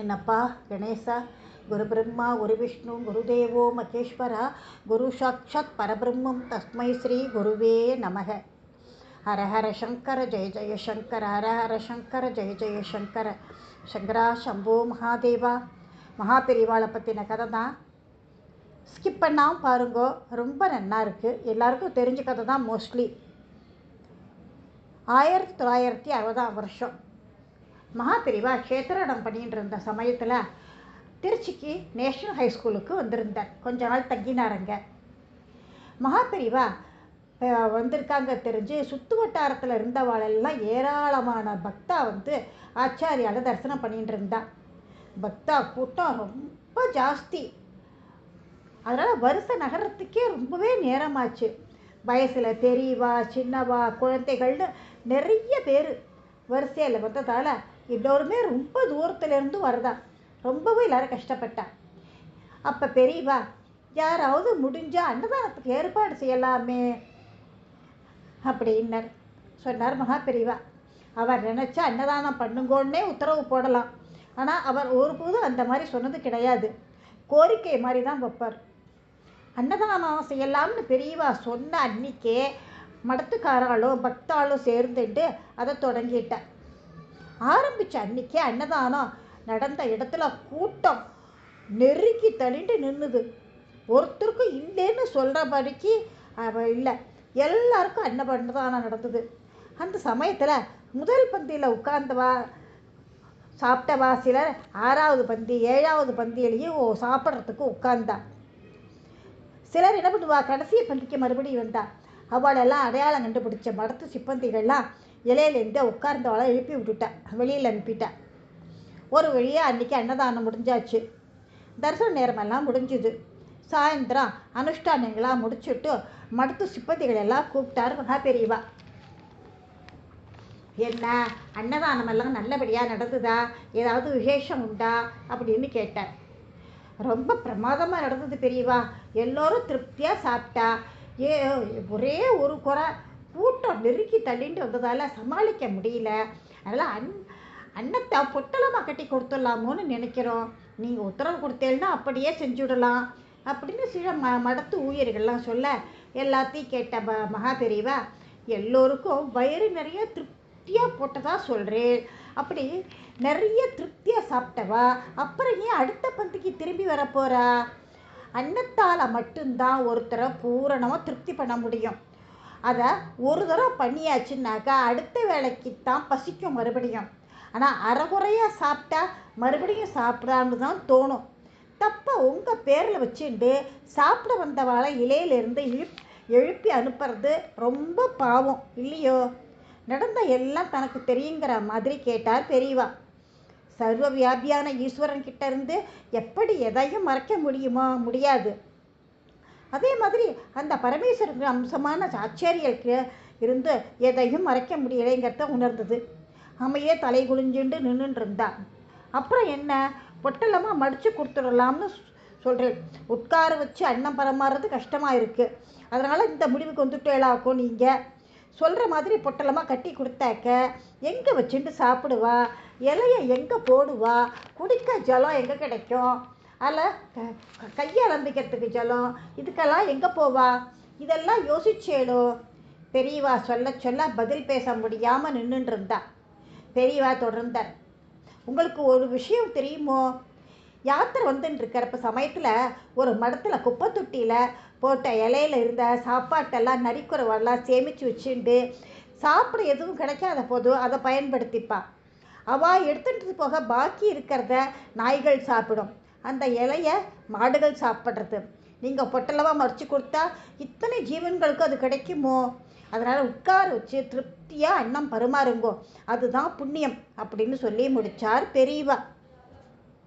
என்னப்பா கணேசா, குரு பிரம்மா குரு விஷ்ணு குருதேவோ மகேஸ்வரா, குரு சாட்சாத் பரபிரம்மம் தஸ்மை ஸ்ரீ குருவே நமக. ஹர ஹர சங்கர ஜெய ஜெய சங்கர, ஹர ஹர சங்கர ஜெய ஜெய சங்கர. சங்கரா சம்போ மகாதேவா. மகாபெரிவாளை பற்றின கதை தான், ஸ்கிப் பண்ணாமல் பாருங்கோ, ரொம்ப நல்லா இருக்குது. எல்லாருக்கும் தெரிஞ்ச கதை தான் மோஸ்ட்லி. 1960ஆம் வருஷம் மகாபெரிவா க்ஷேத்திரம் பண்ணிட்டு இருந்த சமயத்தில் திருச்சிக்கு நேஷ்னல் ஹைஸ்கூலுக்கு வந்திருந்தார். கொஞ்ச நாள் தங்கினாருங்க. மகாபெரிவா வந்திருக்காங்க தெரிஞ்சு சுற்று வட்டாரத்தில் இருந்தவாளெல்லாம் ஏராளமான பக்தா ஆச்சாரியால தரிசனம் பண்ணிட்டு இருந்தா. பக்தா கூட்டம் ரொம்ப ஜாஸ்தி. அதனால் வருஷ நகரத்துக்கே ரொம்பவே நேரமாச்சு. வயசில் பெரியவா சின்னவா குழந்தைகள்னு நிறைய பேர் வரிசையில் வந்ததால் எல்லோருமே ரொம்ப தூரத்துலேருந்து வரதா. ரொம்பவே எல்லாரும் கஷ்டப்பட்டா. அப்போ பெரியவா, யாராவது முடிஞ்சால் அன்னதானத்துக்கு ஏற்பாடு செய்யலாமே அப்படின்னார். சொன்னார் மகாபெரிவா. அவர் நினச்சா அன்னதானம் பண்ணுங்கன்னே உத்தரவு போடலாம். ஆனால் அவர் ஒருபோதும் அந்த மாதிரி சொன்னது கிடையாது. கோரிக்கை மாதிரி தான் வைப்பார். அன்னதானம் செய்யலாம்னு பெரியவா சொன்ன அன்னைக்கே மடத்துக்காராலும் பக்தாலும் சேர்ந்துட்டு அதை தொடங்கிட்டார். ஆரம்பித்த அன்னைக்கே அன்னதானம் நடந்த இடத்துல கூட்டம் நெருக்கி தள்ளிட்டு நின்றுது. ஒருத்தருக்கும் இல்லைன்னு சொல்கிறபடிக்கு இல்லை, எல்லாருக்கும் அன்னதானம் நடந்தது. அந்த சமயத்தில் முதல் பந்தியில் உட்கார்ந்தவா சாப்பிட்டவா சிலர் 6வது பந்தி 7வது பந்தியிலையும் சாப்பிட்றதுக்கு உட்கார்ந்தா. சிலர் என்ன பண்ணுவா, கடைசி பந்திக்கு மறுபடியும் வந்தா. அவளெல்லாம் அடையாளம் கண்டுபிடிச்ச மடத்து சிப்பந்திகள்லாம் இலையிலேருந்து உட்கார்ந்தவளை எழுப்பி விட்டுட்டா, வெளியில் அனுப்பிட்டா. ஒரு வழியாக அன்றைக்கி அன்னதானம் முடிஞ்சாச்சு. தரிசன நேரமெல்லாம் முடிஞ்சுது. சாயந்தரம் அனுஷ்டானங்களாக முடிச்சுட்டு மடத்து சிப்பந்திகள் எல்லாம் கூப்பிட்டார் மகாபெரிவா. என்ன அன்னதானமெல்லாம் நல்லபடியாக நடந்ததா, ஏதாவது விசேஷம் உண்டா அப்படின்னு கேட்டார். ரொம்ப பிரமாதமாக நடந்தது பெரியவா, எல்லோரும் திருப்தியாக சாப்பிட்டா. ஒரே ஒரு குறை, கூட்டம் நெருக்கி தள்ளிட்டு வந்ததால் சமாளிக்க முடியல. அதனால் அன்னத்தை பொட்டலமாக கட்டி கொடுத்துடலாமோன்னு நினைக்கிறோம். நீங்கள் உத்தரவு கொடுத்தேன்னா அப்படியே செஞ்சுடலாம் அப்படின்னு சில மடத்து ஊழியர்கள்லாம் சொல்ல, எல்லாத்தையும் கேட்ட மகாபெரிவா, எல்லோருக்கும் வயிறு நிறைய திருப்தியாக போட்டதா சொல்கிறேன். அப்படி நிறைய திருப்தியாக சாப்பிட்டவா அப்புறம் ஏன் அடுத்த பந்திக்கு திரும்பி வரப்போகிறா? அன்னத்தால் மட்டும்தான் ஒருத்தரை பூரணமாக திருப்தி பண்ண முடியும். அதை ஒரு தடவை பண்ணியாச்சுன்னாக்கா அடுத்த வேலைக்குத்தான் பசிக்கும் மறுபடியும். ஆனால் அரைகுறையாக சாப்பிட்டா மறுபடியும் சாப்பிடான்னு தான் தோணும். தப்பை உங்கள் பேரில் வச்சுட்டு சாப்பிட வந்தவாளை இலையிலேருந்து எழுப்பி அனுப்புறது ரொம்ப பாவம் இல்லையோ? நடந்த எல்லாம் தனக்கு தெரியுங்கிற மாதிரி கேட்டார் பெரியவா. சர்வ வியாபியான ஈஸ்வரன் கிட்ட இருந்து எப்படி எதையும் மறைக்க முடியுமோ? முடியாது. அதே மாதிரி அந்த பரமேஸ்வரனுக்கு அம்சமான ஆச்சாரியருக்கு இருந்து எதையும் மறைக்க முடியலைங்கிறத உணர்ந்தது. அமையே தலை குளிஞ்சுண்டு நின்றுட்டு இருந்தா. அப்புறம் என்ன, பொட்டலமாக மடித்து கொடுத்துடலாம்னு சொல்கிறேன். உட்கார வச்சு அன்னம் பரமாறுறது கஷ்டமாக இருக்குது. அதனால் இந்த முடிவுக்கு வந்துட்டேலாக்கும். நீங்கள் சொல்கிற மாதிரி பொட்டலமாக கட்டி கொடுத்தாக்க எங்கே வச்சுட்டு சாப்பிடுவா? இலையை எங்கே போடுவா? குடிக்க ஜலம் எங்கே கிடைக்கும்? அதில் கையை அலம்பிக்கிறதுக்கு ஜலம், இதுக்கெல்லாம் எங்கே போவா? இதெல்லாம் யோசிச்சேளோ? பெரியவா சொல்ல சொல்ல பதில் பேச முடியாமல் நின்றுட்டு இருந்தா. பெரியவா தொடர்ந்தார். உங்களுக்கு ஒரு விஷயம் தெரியுமோ? யாத்திரை வந்துட்டு இருக்கிறப்ப சமயத்தில் ஒரு மடத்தில் குப்பை தொட்டியில் போட்ட இலையில் இருந்த சாப்பாட்டெல்லாம் நரிக்குறவெல்லாம் சேமித்து வச்சுட்டு சாப்பிட எதுவும் கிடைக்காத போது அதை பயன்படுத்திப்பா. அவள் எடுத்துகிட்டு போக பாக்கி இருக்கிறத நாய்கள் சாப்பிடும். அந்த இலையை மாடுகள் சாப்பிட்றது. நீங்கள் பொட்டலமாக மறைச்சி கொடுத்தா இத்தனை ஜீவன்களுக்கு அது கிடைக்குமோ? அதனால் உட்கார வச்சு திருப்தியாக அன்னம் பரிமாறுங்கோ, அதுதான் புண்ணியம் அப்படின்னு சொல்லி முடித்தார் பெரியவா.